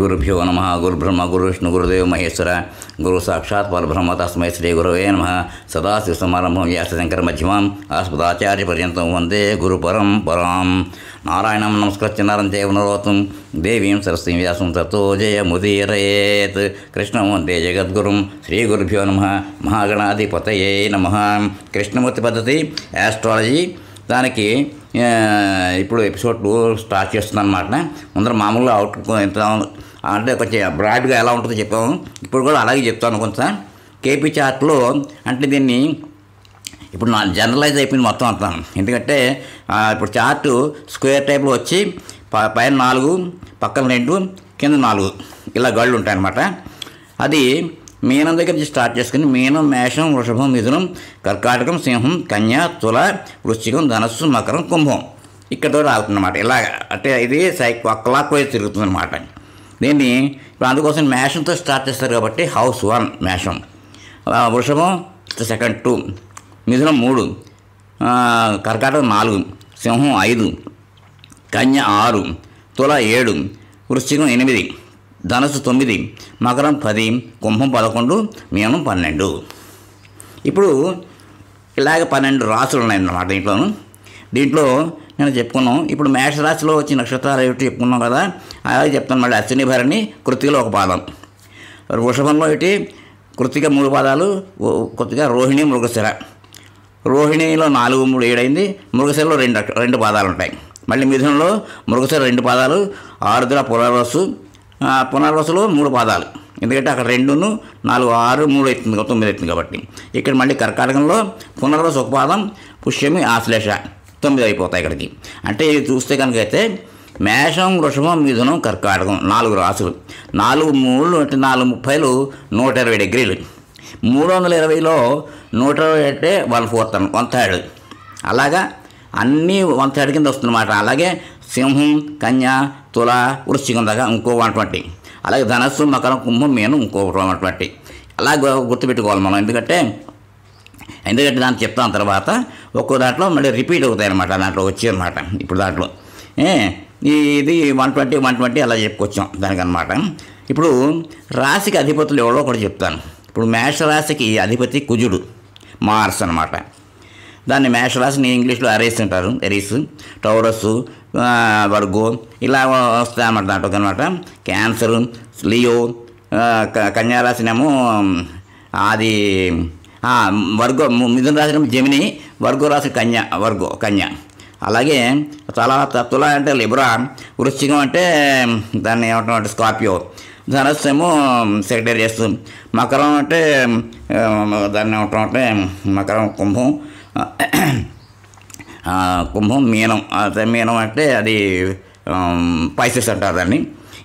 గురుభ్యో నమ. గురుబ్రహ్మ గురువిష్ణు గురుదేవ మహేశ్వర గురు సాక్షాత్ పరబ్రహ్మ తస్మై శ్రీ గురవే నమ. సదాశివసమారంభం వ్యాసశంకర మధ్యమాం ఆస్పదాచార్య పర్యంతం వందే గురు పరంపరాం. నారాయణం నమస్కృత్య నరం చైవ నరోత్తం దేవీం సరస్వతీం వ్యాసం తతో జయముదీరయేత్. కృష్ణం వందే జగద్గురుం. శ్రీ గురుభ్యో నమ. మహాగణాధిపతయే నమ. కృష్ణమూర్తి పద్ధతి యాస్ట్రాలజీ దానికి ఇప్పుడు ఎపిసోడ్ 2 స్టార్ట్ చేస్తున్నాను అన్నమాట. ముందర మామూలుగా అవుట్ ఎంత అంటే కొంచెం బ్రాడ్గా ఎలా ఉంటుందో చెప్పాము. ఇప్పుడు కూడా అలాగే చెప్తాను. కొంచెం కేపీ చార్ట్లో అంటే దీన్ని ఇప్పుడు నా జనరలైజ్ అయిపోయింది మొత్తం అంటాను. ఎందుకంటే ఇప్పుడు చార్టు స్క్వేర్ టైప్లో వచ్చి పైన 4 పక్కన 2 కింద 4 ఇలా గళ్ళు ఉంటాయన్నమాట. అది మీనం దగ్గర నుంచి స్టార్ట్ చేసుకుని మీనం, మేషం, వృషభం, మిథునం, కర్కాటకం, సింహం, కన్య, తుల, వృశ్చికం, ధనస్సు, మకరం, కుంభం ఇక్కడతో ఆగుతుందన్నమాట. ఇలా అంటే ఇది క్లాక్ వైజ్ తిరుగుతుందన్నమాట. దీన్ని ఇప్పుడు అందుకోసం మేషంతో స్టార్ట్ చేస్తారు కాబట్టి హౌస్ 1 మేషం, వృషభం సెకండ్ 2, మిథునం 3, కర్కాటకం 4, సింహం 5, కన్య 6, తుల 7, వృశ్చికం 8, ధనస్సు 9, మకరం 10, కుంభం 11, మీనం 12. ఇప్పుడు ఇలాగ 12 రాసులు ఉన్నాయన్నమాట దీంట్లో నేను చెప్పుకున్నాం. ఇప్పుడు మేషరాశిలో వచ్చే నక్షత్రాలు ఏమిటి చెప్పుకున్నాం కదా, అలాగే చెప్తాను. మళ్ళీ అశ్విని, భరణి, కృత్తికలో 1 పాదం, వృషభంలో ఏంటి కృత్తిక 3 పాదాలు, కృత్తిక, రోహిణి, మృగశిర. రోహిణిలో 4, 3, 7 అయింది. మృగశిరలో 2 పాదాలు ఉంటాయి. మళ్ళీ మిథునంలో మృగశిర 2 పాదాలు, ఆరుద్ర, పునర్వసు. పునర్వసులో 3 పాదాలు, ఎందుకంటే అక్కడ 2, 4, 6, 3 అవుతుంది, 9 అవుతుంది కాబట్టి. ఇక్కడ మళ్ళీ కర్కాటకంలో పునర్వసు 1 పాదం, పుష్యమి, ఆశ్లేష 9 అయిపోతాయి ఇక్కడికి. అంటే ఇది చూస్తే కనుక అయితే మేషం, వృషభం, మిథునం, కర్కాటకం 4 రాసులు. 4 3 అంటే 4 30 120 డిగ్రీలు. 320లో 120 అంటే 1/4 1/3. అలాగా అన్నీ 1/3 కింద వస్తుందన్నమాట. అలాగే సింహం, కన్య, తుల, వృశ్చికం దాకా ఇంకో 120. అలాగే ధనస్సు, మకరం, కుంభం, మీనం ఇంకో 120. అలా గుర్తుపెట్టుకోవాలి మనం. ఎందుకంటే దాన్ని చెప్తాను తర్వాత. ఒక్కో దాంట్లో మళ్ళీ రిపీట్ అవుతాయి అన్నమాట. దాంట్లో వచ్చాయన్నమాట. ఇప్పుడు దాంట్లో ఇది 120 అలా చెప్పుకొచ్చాం దానికన్నమాట. ఇప్పుడు రాశికి అధిపతులు ఎవరో ఒకటి చెప్తాను. ఇప్పుడు మేషరాశికి అధిపతి కుజుడు, మార్స్ అన్నమాట. దాన్ని మేషరాశిని ఇంగ్లీష్లో అరేస్ అంటారు. ఎరీస్, టౌరస్, వర్గో ఇలా వస్తాయి అన్నమాట దాంట్లో అనమాట. Cancer, Leo. కన్యారాశినేమో అది వర్గో. మిథున రాశి జమిని, వర్గో రాశి కన్య. అలాగే తుల అంటే లిబ్రా, వృశ్చికం అంటే దాన్ని ఏమంటామంటే స్కార్పియో, ధనస్సు ఏమో సెక్రటేరియస్, మకరం అంటే దాన్ని ఏమంటామంటే మకరం, కుంభం, మీనం. మీనం అంటే అది పైసెస్ అంటారు దాన్ని.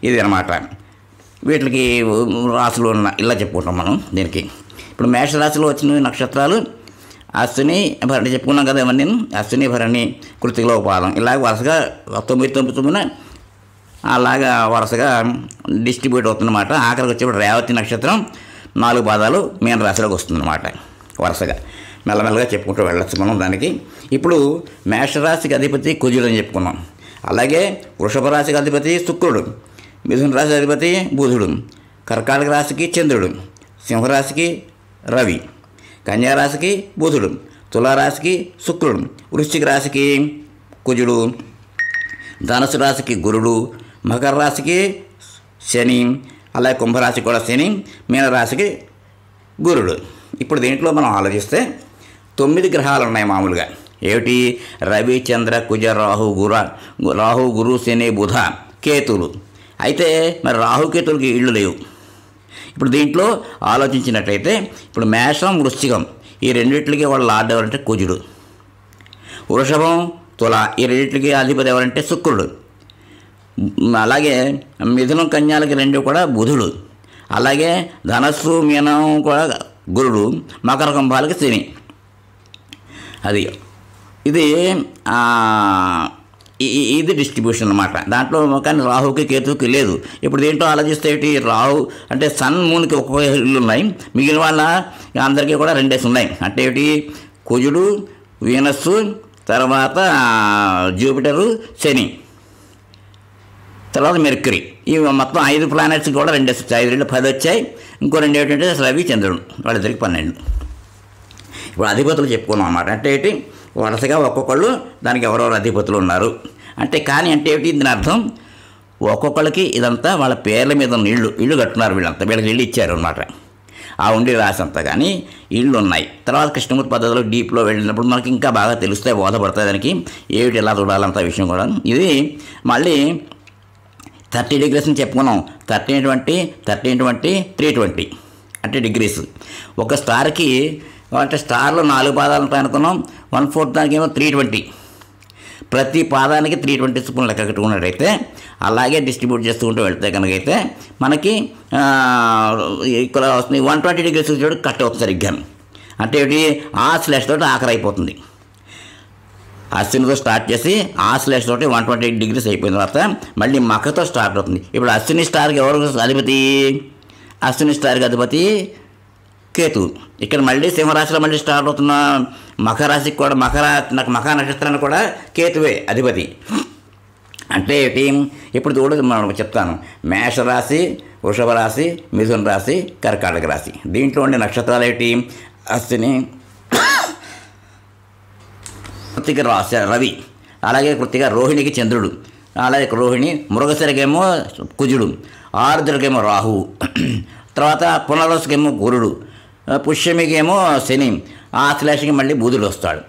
ఇది అనమాట. వీటికి రాసులు ఇలా చెప్పుకుంటాం మనం దీనికి. ఇప్పుడు మేషరాశిలో వచ్చిన నక్షత్రాలు అశ్విని, భరణి చెప్పుకున్నాం కదా ఇవన్నీ. అశ్విని, భరణి, కృత్తికలో 1 పాదం. ఇలాగ వరుసగా 9 అలాగా వరుసగా డిస్ట్రిబ్యూట్ అవుతుందన్నమాట. ఆఖరికి వచ్చేప్పుడు రేవతి నక్షత్రం 4 పాదాలు మీనరాశిలోకి వస్తుందన్నమాట. వరుసగా మెల్లమెల్లగా చెప్పుకుంటూ వెళ్ళచ్చు మనం దానికి. ఇప్పుడు మేషరాశికి అధిపతి కుజుడు అని చెప్పుకున్నాం. అలాగే వృషభ రాశికి అధిపతి శుక్రుడు, మిథున రాశి అధిపతి బుధుడు, కర్కాటక రాశికి చంద్రుడు, సింహరాశికి రవి, కన్యారాశికి బుధుడు, తులారాశికి శుక్రుడు, వృశ్చిక రాశికి కుజుడు, ధనుసు రాశికి గురుడు, మకర రాశికి శని, అలాగే కుంభరాశికి కూడా శని, మీనరాశికి గురుడు. ఇప్పుడు దీంట్లో మనం ఆలోచిస్తే 9 గ్రహాలు ఉన్నాయి మామూలుగా. ఏమిటి? రవి, చంద్ర, కుజ, రాహు, గురు, శని, బుధ, కేతులు. అయితే మరి రాహుకేతులకి ఇళ్ళు లేవు. ఇప్పుడు దీంట్లో ఆలోచించినట్లయితే ఇప్పుడు మేషం, వృశ్చికం ఈ రెండింటికి వాళ్ళ లార్డ్ ఎవరంటే కుజుడు. వృషభం, తుల ఈ రెండింటికి అధిపతి ఎవరంటే శుక్రుడు. అలాగే మిథునం, కన్యాలకి 2 కూడా బుధుడు. అలాగే ధనస్సు, మీనం కూడా గురుడు, మకర, కుంభాలకి శని. అది ఇది డిస్ట్రిబ్యూషన్ అన్నమాట. దాంట్లో కానీ రాహుకి కేతుకి లేదు. ఇప్పుడు దీంట్లో ఆలోచిస్తే రాహు అంటే సన్, మూన్కి 1 ఇల్లు ఉన్నాయి. మిగిలిన వాళ్ళ అందరికీ కూడా 2 ఉన్నాయి. అంటే కుజుడు, వీనస్సు, తర్వాత జూపిటరు, శని. తర్వాత మెర్క్యూరీ. ఇవి మొత్తం 5 ప్లానెట్స్ కూడా 2 వచ్చాయి. 5 2 10 వచ్చాయి. ఇంకో 2 ఏంటంటే రవి చంద్రుడు, వాళ్ళిద్దరికి 12. ఇప్పుడు అధిపతులు చెప్పుకున్నాం అన్నమాట. అంటే ఏంటి, వరుసగా ఒక్కొక్కళ్ళు దానికి ఎవరెవరు అధిపతులు ఉన్నారు అంటే. కానీ అంటే ఏంటి దీని అర్థం, ఒక్కొక్కళ్ళకి ఇదంతా వాళ్ళ పేర్ల మీద ఉన్న ఇళ్ళు కట్టున్నారు. వీళ్ళకి ఇళ్ళు ఇచ్చారు అనమాట. ఆ ఉండి రాసి అంతా కానీ ఇళ్ళు ఉన్నాయి. తర్వాత కృష్ణమూర్తి పద్ధతిలో డీప్లో వెళ్ళినప్పుడు మనకి ఇంకా బాగా తెలుస్తాయి, బోధపడతాయి దానికి ఏమిటి ఎలా చూడాలంత విషయం కూడా. ఇది మళ్ళీ 30 degrees చెప్పుకున్నాం. 13 20 320 అంటే డిగ్రీస్. ఒక స్టార్కి అంటే స్టార్లో 4 పాదాలు ఉంటాయి అనుకున్నాం. 1/4 దానికి ఏమో 320. ప్రతి పాదానికి 320 స్పూన్ లెక్క కట్టుకున్నట్టయితే అలాగే డిస్ట్రిబ్యూట్ చేసుకుంటూ వెళ్తే కనుకైతే మనకి ఇక్కడ వస్తుంది 120 degrees చూడు కట్ అవుతుంది సరిగ్గా. అంటే ఏంటి, ఆ స్లాష్ తోటి ఆఖరి అయిపోతుంది. అశ్వినితో స్టార్ట్ చేసి ఆ స్లాష్ తోటి 120 degrees అయిపోయిన తర్వాత మళ్ళీ మఖతో స్టార్ట్ అవుతుంది. ఇప్పుడు అశ్విని స్టార్కి ఎవరు అధిపతి, అశ్విని స్టార్కి అధిపతి కేతు. ఇక్కడ మళ్ళీ సింహరాశిలో మళ్ళీ స్టార్ట్ అవుతున్న మకర రాశికి కూడా మకర నక్షత్రానికి కూడా కేతువే అధిపతి. అంటే ఏంటి, ఇప్పుడు చూడదు మనం చెప్తాను. మేషరాశి, వృషభ రాశి, మిథున రాశి, కర్కాటక రాశి. దీంట్లో ఉండే నక్షత్రాలు ఏంటి, అశ్విని, కృత్తిక రాశి రవి, అలాగే కృత్తిక రోహిణికి చంద్రుడు, అలాగే రోహిణి మృగశిరకేమో కుజుడు, ఆరుద్రకేమో రాహువు, తర్వాత పునర్వసుకేమో గురుడు, పుష్యమికేమో శని, ఆశ్లేషకి మళ్ళీ బుధుడు వస్తాడు.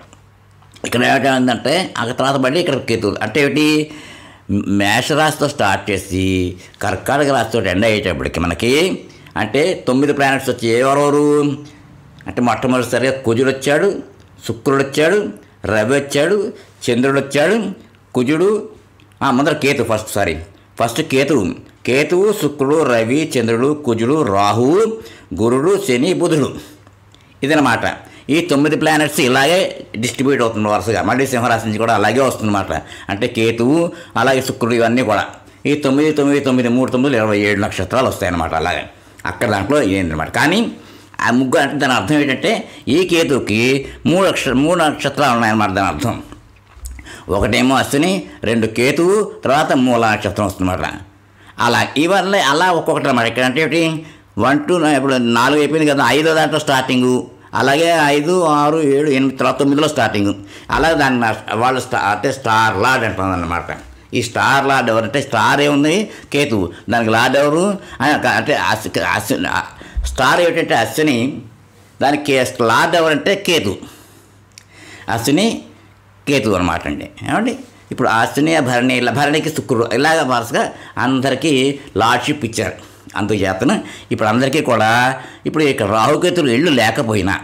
ఇక్కడ ఏంటంటే ఆ తర్వాత మళ్ళీ ఇక్కడ కేతువు. అంటే ఏంటి, మేషరాశితో స్టార్ట్ చేసి కర్కాటక రాశితో ఎండ్ అయ్యేటప్పటికి మనకి అంటే 9 ప్లానెట్స్ వచ్చి ఎవరెవరు అంటే మొట్టమొదటిసారిగా కుజుడు వచ్చాడు, శుక్రుడు వచ్చాడు, రవి వచ్చాడు, చంద్రుడు వచ్చాడు, కుజుడు ముందర కేతు ఫస్ట్ కేతువు, శుక్రుడు, రవి, చంద్రుడు, కుజుడు, రాహువు, గురుడు, శని, బుధుడు. ఇదనమాట. ఈ 9 ప్లానెట్స్ ఇలాగే డిస్ట్రిబ్యూట్ అవుతుంది వరుసగా. మళ్ళీ సింహరాశి నుంచి కూడా అలాగే వస్తుందన్నమాట. అంటే కేతువు అలాగే శుక్రుడు ఇవన్నీ కూడా ఈ 9 9 9 3 9 27 నక్షత్రాలు వస్తాయన్నమాట. అలాగే అక్కడ దాంట్లో ఏంటన్నమాట. కానీ ఆ ముగ్గురు అంటే దాని అర్థం ఏంటంటే ఈ కేతువుకి 3 నక్షత్రాలు ఉన్నాయన్నమాట. దాని అర్థం ఒకటేమో అశ్విని, 2 కేతువు, తర్వాత మూల నక్షత్రం వస్తుందన్నమాట. అలా ఇవన్నీ అలా ఒక్కొక్కటి అన్నమాట. ఇక్కడ అంటే ఏంటి 1 2 ఇప్పుడు 4 అయిపోయింది కదా, 5వ దాంట్లో స్టార్టింగు, అలాగే 5 6 7 8 తర్వాత 9లో స్టార్టింగు. అలాగే దాన్ని వాళ్ళు అంటే స్టార్ లార్డ్ అంటుంది అన్నమాట. ఈ స్టార్ లార్డ్ ఎవరంటే స్టార్ ఏముంది కేతువు, దానికి లార్డ్ ఎవరు అంటే స్టార్ ఏమిటంటే అశ్విని, దానికి లార్డ్ ఎవరంటే కేతు, అశ్విని కేతు అనమాట అండి. ఏమండి ఇప్పుడు అశ్విని భరణికి శుక్రుడు ఇలాగ వరుసగా అందరికీ లార్డ్షిప్ ఇచ్చారు. అందుచేతను ఇప్పుడు అందరికీ కూడా ఇప్పుడు ఇక్కడ రాహుకేతులు ఇళ్ళు లేకపోయినా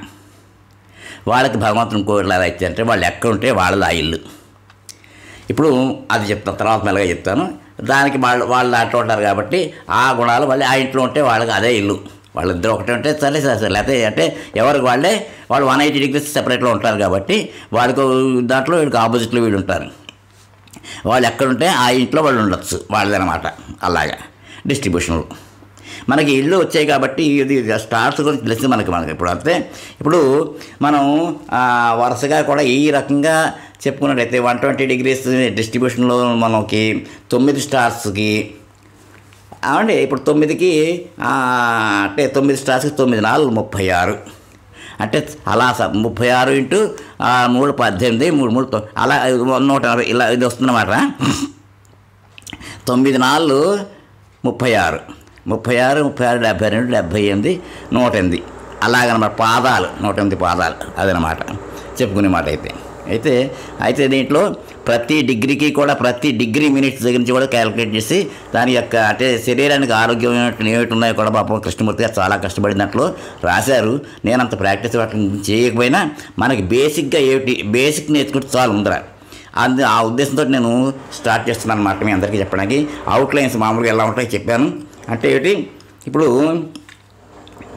వాళ్ళకి భగవంతుని కోరికలు ఎలా ఇచ్చారంటే వాళ్ళు ఎక్కడ ఉంటే వాళ్ళది ఆ ఇల్లు. ఇప్పుడు అది చెప్తాను, తర్వాత మెల్లగా చెప్తాను. దానికి వాళ్ళు దాంట్లో ఉంటారు కాబట్టి ఆ గుణాలు మళ్ళీ ఆ ఇంట్లో ఉంటే వాళ్ళకి అదే ఇల్లు. వాళ్ళిద్దరు ఒకటే ఉంటే సరే లేకపోతే అంటే ఎవరికి వాళ్ళు 180 degrees సెపరేట్లో ఉంటారు కాబట్టి వాళ్ళకి దాంట్లో వీళ్ళకి ఆపోజిట్లో వీళ్ళు ఉంటారు. వాళ్ళు ఎక్కడుంటే ఆ ఇంట్లో వాళ్ళు ఉండొచ్చు వాళ్ళదనమాట. అలాగా డిస్ట్రిబ్యూషన్లు మనకి ఇళ్ళు వచ్చాయి కాబట్టి ఇది స్టార్స్ గురించి తెలిసి మనకి ఇప్పుడు అంతే. ఇప్పుడు మనం వరుసగా కూడా ఈ రకంగా చెప్పుకున్నట్టయితే 120 degrees డిస్ట్రిబ్యూషన్లో మనకి 9 స్టార్స్కి అవండి. ఇప్పుడు 9కి అంటే 9 స్టార్స్కి 9 4 36 అంటే అలా 36 ఇంటూ 3 18 3 3 అలా 180 ఇలా ఇది వస్తుందన్నమాట. 9 4 36 36 36 72 78 108 అలాగనమాట. పాదాలు 108 పాదాలు అదనమాట చెప్పుకునే మాట. అయితే దీంట్లో ప్రతి డిగ్రీకి కూడా ప్రతి డిగ్రీ మినిట్స్ దగ్గర నుంచి కూడా క్యాలిక్యులేట్ చేసి దాని యొక్క అంటే శరీరానికి ఆరోగ్యం ఏమిటి ఉన్నాయో కూడా పాపం కృష్ణమూర్తి గారు చాలా కష్టపడిన దాంట్లో రాశారు. నేను అంత ప్రాక్టీస్ వాటిని చేయకపోయినా మనకి బేసిక్గా బేసిక్ నేర్చుకుంటే చాలు ఉందరా. ఆ ఉద్దేశంతో నేను స్టార్ట్ చేస్తున్నాను అన్నమాట మీ అందరికీ చెప్పడానికి. అవుట్లైన్స్ మామూలుగా ఎలా ఉంటాయో చెప్పాను. అంటే ఇప్పుడు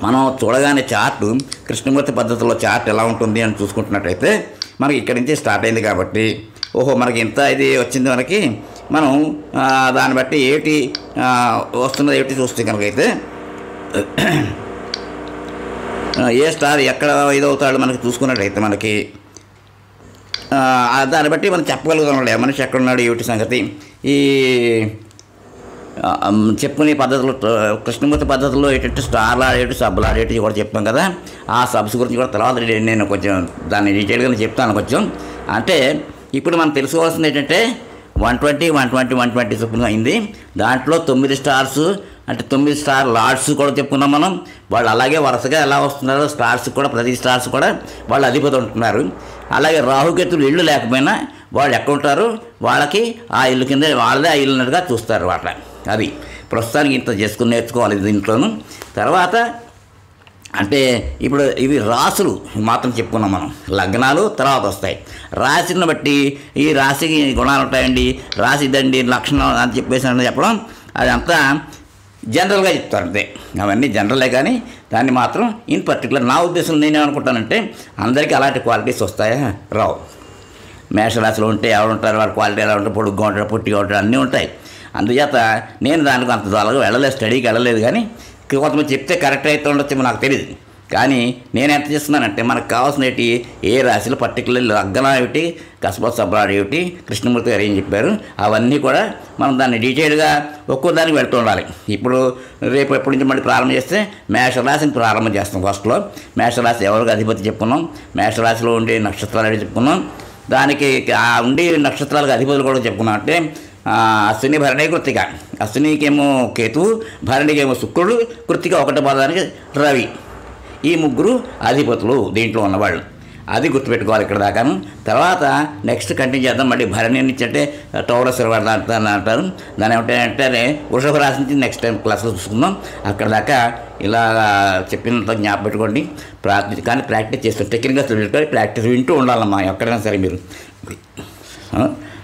మనం చూడగానే చార్టు కృష్ణమూర్తి పద్ధతిలో చార్ట్ ఎలా ఉంటుంది అని చూసుకుంటున్నట్టయితే మనకి ఇక్కడి నుంచి స్టార్ట్ అయింది కాబట్టి ఓహో మనకి ఇంత ఇది వచ్చింది. మనకి మనం దాన్ని బట్టి వస్తున్నది చూస్తే కనుకైతే ఏ స్టార్ ఎక్కడ ఇదవుతాడు మనకి చూసుకున్నట్టయితే మనకి దాన్ని బట్టి మనం చెప్పగలుగుతాం మనిషి ఎక్కడున్నాడు సంగతి. చెప్పుకునే పద్ధతులు కృష్ణమూర్తి పద్ధతిలో ఏంటంటే స్టార్లు ఆడేటి సబ్బులు ఆడేటి కూడా చెప్తాం కదా. ఆ సబ్స్ గురించి కూడా తర్వాత నేను కొంచెం దాన్ని డీటెయిల్గా చెప్తాను కొంచెం. అంటే ఇప్పుడు మనం తెలుసుకోవాల్సింది ఏంటంటే 120 120 120 చొప్పున అయింది. దాంట్లో 9 స్టార్స్ అంటే 9 స్టార్ లార్డ్స్ కూడా చెప్పుకున్నాం మనం. వాళ్ళు అలాగే వరుసగా ఎలా వస్తున్నారో స్టార్స్ కూడా ప్రతి స్టార్స్ కూడా వాళ్ళు అధిపతి ఉంటున్నారు. అలాగే రాహుకేతులు ఇళ్ళు లేకపోయినా వాళ్ళు ఎక్కడ ఉంటారు, వాళ్ళకి ఆ ఇల్లు కింద వాళ్ళదే ఆ ఇల్లు ఉన్నట్టుగా చూస్తారు వాట. అది ప్రస్తుతానికి ఇంత చేసుకుని నేర్చుకోవాలి దీంట్లోనూ. తర్వాత అంటే ఇప్పుడు ఇవి రాసులు మాత్రం చెప్పుకున్నాం మనం, లగ్నాలు తర్వాత వస్తాయి. రాశిని బట్టి ఈ రాశికి గుణాలు ఉంటాయండి, రాశి ఇదండి లక్షణం అని చెప్పేసి చెప్పడం అదంతా జనరల్గా చెప్తారు అంతే. అవన్నీ జనరలే కానీ దాన్ని మాత్రం ఇన్ పర్టికులర్ నా ఉద్దేశం నేనేమనుకుంటానంటే అందరికీ అలాంటి క్వాలిటీస్ వస్తాయా, రావు. మేషరాశిలో ఉంటే ఎవరు ఉంటారు, వాళ్ళ క్వాలిటీ ఎలా ఉంటారు, పొడుగ్గా ఉంటారు, పొట్టిగా ఉంటారు, అన్నీ ఉంటాయి. అందుచేత నేను దానికి అంత దూరంగా వెళ్ళలేదు, స్టడీకి వెళ్ళలేదు. కానీ కొంతమంది చెప్తే కరెక్ట్ అయితే ఉండొచ్చేమో నాకు తెలియదు. కానీ నేను ఎంత చేస్తున్నానంటే మనకు కావాల్సినవి ఏ రాశిలో పర్టికులర్ లగ్నం ఏమిటి, కస్బత్ సబ్రాడ్ ఏమిటి, కృష్ణమూర్తి గారు ఏం చెప్పారు అవన్నీ కూడా మనం దాన్ని డీటెయిల్గా ఒక్కో దానికి వెళ్తూ ఉండాలి. ఇప్పుడు రేపు ఎప్పటి నుంచి మళ్ళీ ప్రారంభం చేస్తే మేషరాశిని ప్రారంభం చేస్తాం. ఫస్ట్లో మేషరాశి ఎవరికి అధిపతి చెప్పుకున్నాం, మేషరాశిలో ఉండే నక్షత్రాలు చెప్పుకున్నాం, దానికి ఉండే నక్షత్రాలకు అధిపతులు కూడా చెప్పుకున్నాం. అంటే అశ్విని భరణి కృత్తిక, అశ్వినికేమో కేతువు, భరణికేమో శుక్రుడు, కృత్తిక ఒకటి పదానికి రవి. ఈ ముగ్గురు అధిపతులు దీంట్లో ఉన్నవాళ్ళు. అది గుర్తుపెట్టుకోవాలి ఇక్కడ దాకాను. తర్వాత నెక్స్ట్ కంటిన్యూ చేద్దాం. మళ్ళీ భరణి నుంచి అంటే టౌరస్ అంటారు, దాని ఏమంటే వృషభ రాశి నుంచి నెక్స్ట్ టైం క్లాస్లో చూసుకుందాం. అక్కడ దాకా ఇలా చెప్పినంత జ్ఞాపకం పెట్టుకోండి. ప్రాక్టీస్ చేస్తాం, టెక్నిక్గా తెలుసుకోవాలి, ప్రాక్టీస్ వింటూ ఉండాలమ్మా ఎక్కడైనా సరే మీరు.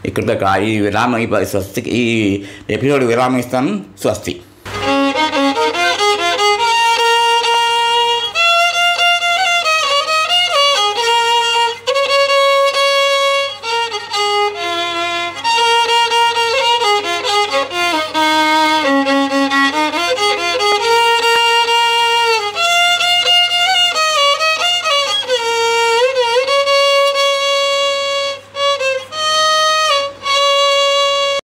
ఇక్కడ దాకా ఈ విరామం, ఈ స్వస్తికి ఈ ఎపిసోడ్ విరామం ఇస్తాను. స్వస్తి.